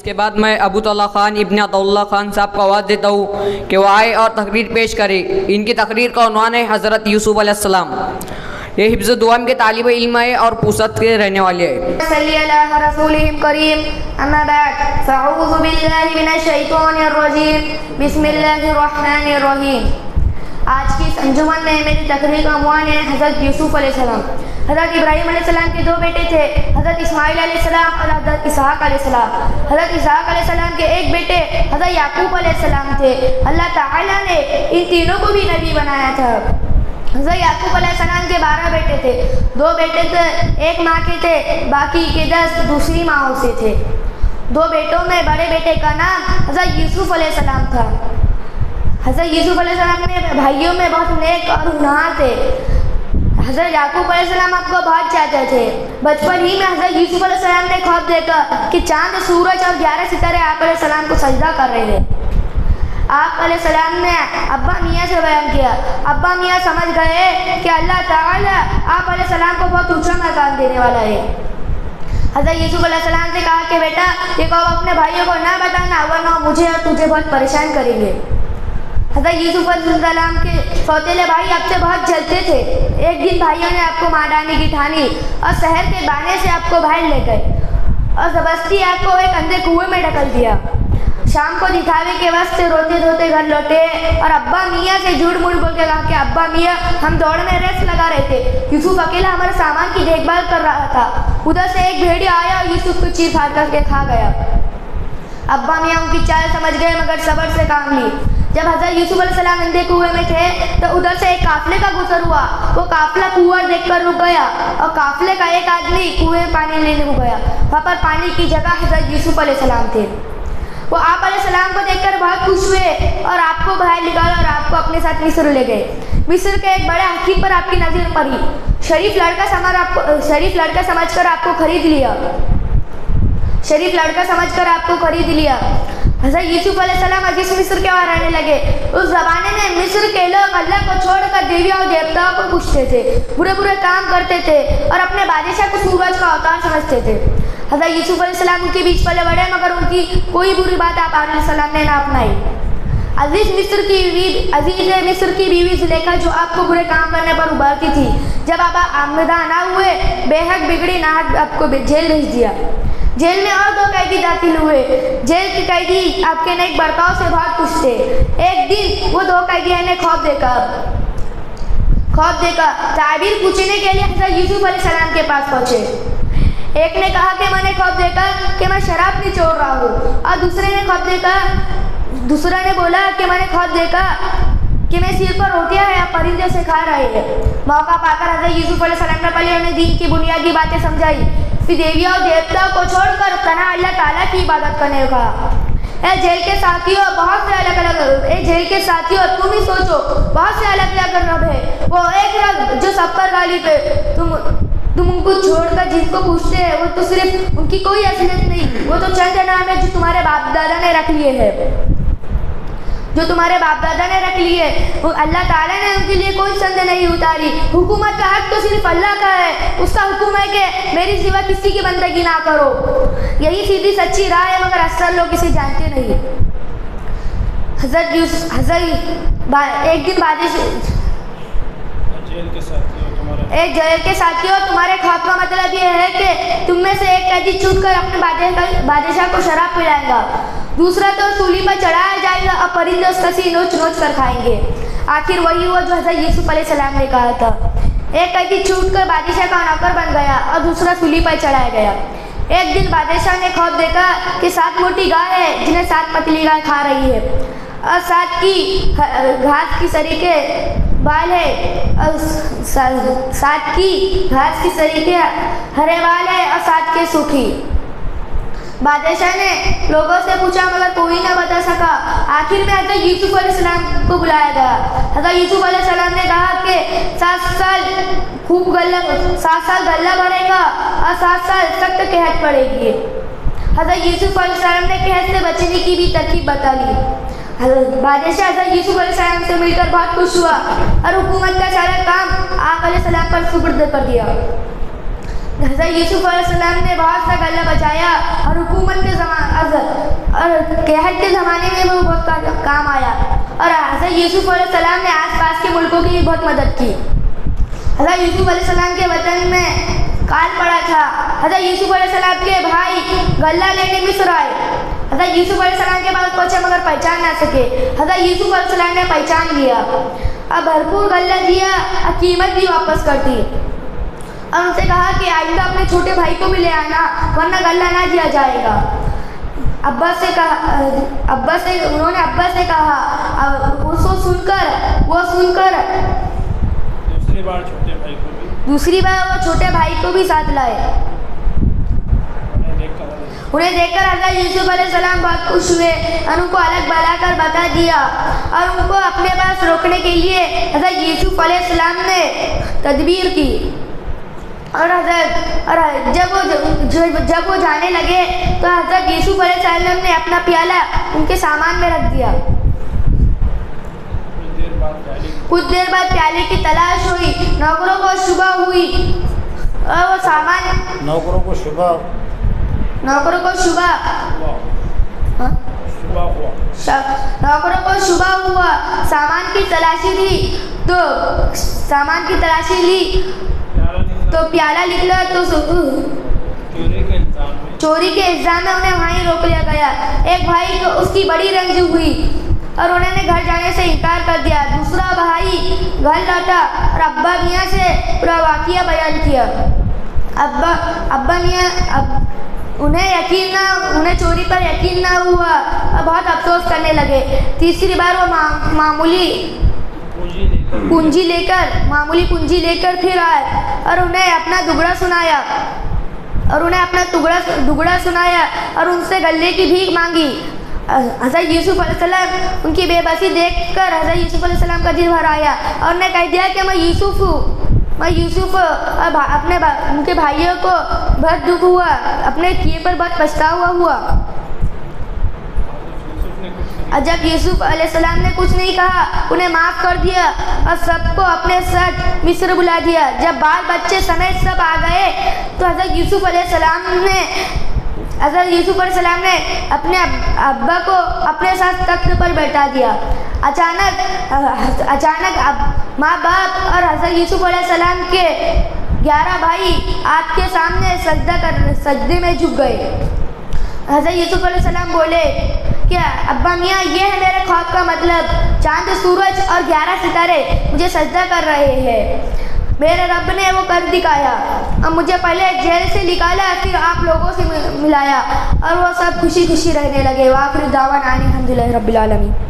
इसके बाद मैं अबू तौला ख़ान इब्न अतउल्लाह ख़ान साहब को आवाज़ देता हूँ कि वो आए और तकरीर पेश करे। इनकी तकरीर का उन्वान है हज़रत यूसुफ़ अलैहिस्सलाम। ये हिफ्ज़ दुआम के तालिब इल्म है और पूसत के रहने वाले हैं। आज की इस अंजुमन में मेरी तकरीर का उन्वान है हज़रत यूसुफ़ अलैहिस्सलाम। हज़रत इब्राहीम अलैहिस्सलाम के दो बेटे थे, हज़रत इस्माइल अलैहिस्सलाम और हज़रत इसहाक़ अलैहिस्सलाम। हज़रत इसहाक़ अलैहिस्सलाम के एक बेटे हज़रत याकूब अलैहिस्सलाम थे। अल्लाह ताला ने इन तीनों को भी नबी बनाया था। हज़रत याकूब अलैहिस्सलाम के 12 बेटे थे, 2 बेटे थे एक माँ के थे, बाकी के 10 दूसरी माँओं से थे। 2 बेटों में बड़े बेटे का नाम हज़रत यूसुफ़ अलैहिस्सलाम था। हज़रत यूसुफ़ अलैहिस्सलाम ने भाइयों में बहुत नेक और होनहार थे। हज़रत याकूब अलैहिस्सलाम आपको बहुत चाहते थे। बचपन ही में हज़रत यूसुफ़ अलैहिस्सलाम ने ख्वाब देखा कि चाँद, सूरज और 11 सितारे आप अलैहिस्सलाम को सजदा कर रहे थे। आप अलैहिस्सलाम ने अब्बा मियाँ से बयान किया। अब्बा मियाँ समझ गए कि अल्लाह ताला आप अलैहिस्सलाम को बहुत ऊँचा मकाम देने वाला है। हज़रत यूसुफ़ अलैहिस्सलाम से कहा कि बेटा ये ख्वाब अपने भाइयों को ना बताना, वरना मुझे और तुझे बहुत परेशान करेंगे। हज़रत यूसुफ़ अलैहिस्सलाम के सौतेले भाई आपसे बहुत जलते थे। एक दिन भाइयों ने आपको मार डालने की ठानी और शहर के बाने से आपको बाहर ले गए और ज़बरदस्ती आपको एक अंधे कुएं में ढकल दिया। शाम को दिखावे के वक्त रोते धोते घर लौटे और अब्बा मियाँ से झूठ मूठ बोल के कहा कि अब्बा मियाँ हम दौड़ में रेस लगा रहे थे, यूसुफ़ अकेला हमारे सामान की देखभाल कर रहा था। उधर से एक भेड़िया आया और यूसुफ़ को चीर फाड़ करके खा गया। अब्बा मियाँ उनकी चाल समझ गए मगर सब्र से काम ली। जब हज़रत यूसुफ़ अलैहिस्सलाम अंधे कुएं में थे तो उधर से एक काफ़िले का गुजर हुआ। वो काफ़िला कुआं देखकर रुक गया और काफ़िले का एक आदमी कुएं में पानी लेने को गया। वहाँ पर पानी की जगह हज़रत यूसुफ़ अलैहिस्सलाम थे। वो आप अलैहिस्सलाम को देखकर बहुत खुश हुए और आपको बाहर निकाला और आपको अपने साथ मिस्र ले गए। मिस्र के एक बड़े हकीम पर आपकी नज़र पड़ी। शरीफ लड़का समझकर आपको खरीद लिया। हज़रत यूसुफ़ अलैहिस्सलाम अजीज़ मिस्र के वहाँ रहने लगे। उस ज़माने में मिस्र के लोग अल्लाह को छोड़कर देवियों और देवताओं को पूजते थे, बुरे बुरे काम करते थे और अपने बादशाह को सूरज का अवतार समझते थे। हज़रत यूसुफ़ अलैहिस्सलाम उनके बीच पले बढ़े मगर उनकी कोई बुरी बात आप अलैहिस्सलाम ने ना अपनाई। अजीज़ मिस्र की बीवी ज़ुलेखा जो आपको बुरे काम करने पर उबारती थी, जब आप आमदा ना हुए बेहद बिगड़ी नाहक आपको जेल भेज दिया। जेल में और 2 कैदी दाखिल हुए। जेल के कैदी आपके नेक बर्ताव से बहुत खुश थे। एक दिन वो 2 कैदियों ने ख्वाब देखा। ताबीर पूछने के लिए हज़रत यूसुफ़ अलैहिस्सलाम के पास पहुँचे। एक ने कहा कि मैंने ख्वाब देखा कि मैं शराब निचोड़ रहा हूँ और दूसरा ने बोला कि मैंने ख्वाब देखा कि मैं सिर पर रोटियाँ या परिंदे से खा रहे हैं। मौका पाकर हज़रत यूसुफ़ अलैहिस्सलाम ने पहले उन्हें दीन की बुनियादी बातें समझाई, फिर देवियों और देवताओं को छोड़कर तन्हा अल्लाह ताला की इबादत करने को कहा। जेल के साथियों तुम ही सोचो, बहुत से अलग अलग रब है। वो एक रब जो सब पर गालिब है। तुम उनको छोड़कर जिनको पूछते हैं वो तो सिर्फ उनकी कोई असलियत नहीं, वो तो चंद नाम है जो तुम्हारे बाप दादा ने रख लिए हैं। अल्लाह ताला ने उनके लिए कोई संद नहीं उतारी। हुकूमत का हक तो सिर्फ अल्लाह का है। उसका हुक्म है कि मेरी सिवा किसी की बंदगी ना करो। यही सीधी सच्ची राह है मगर अक्सर लोग इसे जानते नहीं। एक दिन जेल के साथियों तुम्हारे ख्वाब का मतलब यह है कि तुम में से एक कैदी छूटकर अपने बादशाह को शराब पिलाएगा, दूसरा तो सूली पर चढ़ाया जाएगा और परिंदे उसका सिर नोच कर खाएंगे। आखिर वही हुआ जो हज़रत यूसुफ़ अलैहिस्सलाम ने कहा था। एक कैदी छूटकर बादशाह का नौकर बन गया और दूसरा सूली पर चढ़ाया गया। एक दिन बादशाह ने ख्वाब देखा कि 7 मोटी गाय है जिन्हें 7 पतली गाय खा रही है और 7 की घास की सरीके बाल है और 7 की घास की सरीके हरे बाल है और 7 के सूखी। बादशाह ने लोगों से पूछा मगर कोई ना बता सका। आखिर में हज़रत यूसुफ़ अलैहिस्सलाम को बुलाया गया। हज़रत यूसुफ़ अलैहिस्सलाम ने कहा कि 7 साल गल्ला भरेगा और 7 साल सख्त कहत पड़ेगी। हज़रत यूसुफ़ अलैहिस्सलाम ने कहत से बचने की भी तरकीब बता ली। बादशाह हज़रत यूसुफ़ अलैहिस्सलाम से मिलकर बहुत खुश हुआ और हुकूमत का सारा काम आप अलैहिस्सलाम पर सुपुर्द कर दिया। हज़रत यूसुफ़ अलैहिस्सलाम ने बहुत सा गल्ला बचाया और हुकूमत के जंग के ज़माने में वो बहुत काम आया। और हज़रत यूसुफ अलैहिस्सलाम ने आसपास के मुल्कों की भी बहुत मदद की। हज़रत यूसुफ अलैहिस्सलाम के वतन में काल पड़ा था। हज़रत यूसुफ अलैहिस्सलाम के भाई गल्ला लेने मिस्र आए। हज़रत यूसुफ अलैहिस्सलाम के पास पहुँचे मगर पहचान ना सके। हज़रत यूसुफ अलैहिस्सलाम ने पहचान लिया, अब भरपूर गल्ला दिया, कीमत भी वापस कर दी और उनसे कहा कि आइंदा अपने छोटे भाई को भी ले आना वरना गल्ला ना दिया जाएगा। उन्होंने अब्बा से कहा, उसको सुनकर दूसरी बार वो छोटे भाई को भी साथ लाए। उन्हें देखकर हज़रत यूसुफ अलैहिस्सलाम बहुत खुश हुए और उनको अलग बुलाकर बता दिया और उनको अपने पास रोकने के लिए हज़रत यूसुफ अलैहिस्सलाम ने तदबीर की। और जब वो जाने लगे तो हज़रत यूसुफ अलैहिस्सलाम ने अपना प्याला उनके सामान में रख दिया। कुछ देर बाद प्याले की तलाश हुई, नौकरों को शुबा हुई और वो सामान नौकरों को शुबा हुआ। सामान की तलाशी ली तो प्याला निकला तो चोरी के इल्जाम में उन्हें वहीं रोक लिया गया। एक भाई को उसकी बड़ी रंज हुई और उन्होंने घर जाने से इनकार कर दिया। दूसरा भाई घर लौटा और अब्बा मियाँ से पूरा वाक़िया बयान किया। अब्बा मियाँ उन्हें चोरी पर यकीन ना हुआ और बहुत अफसोस करने लगे। तीसरी बार वो मामूली पूंजी लेकर फिर आए और उन्हें अपना दुगड़ा सुनाया और उनसे गले की भीख मांगी। हज़रत यूसुफ अलैहिस्सलाम उनकी बेबसी देखकर हज़रत यूसुफ अलैहिस्सलाम का दिल भर आया और उन्हें कह दिया कि मैं यूसुफ और उनके भाइयों को बहुत दुख हुआ, अपने किए पर बहुत पछतावा हुआ। और जब यूसुफ अलैहिस्सलाम ने कुछ नहीं कहा, उन्हें माफ़ कर दिया और सबको अपने साथ मिस्र बुला दिया। जब बाल बच्चे समेत सब आ गए तो हज़रत यूसुफ अलैहिस्सलाम ने अपने अब्बा को अपने साथ तख्त पर बैठा दिया। अचानक माँ बाप और हज़रत यूसुफ अलैहिस्सलाम के 11 भाई आग के सामने सजदे में झुक गए। हज़रत यूसुफ अलैहिस्सलाम बोले, क्या अब्बा मियाँ, ये है मेरे ख्वाब का मतलब। चांद, सूरज और 11 सितारे मुझे सजदा कर रहे हैं। मेरे रब ने वो कर दिखाया और मुझे पहले जेल से निकाला, फिर आप लोगों से मिलाया और वो सब खुशी खुशी रहने लगे। वाखिर दावाना अनिल हम्दुलिल्लाहि रब्बिल आलमीन।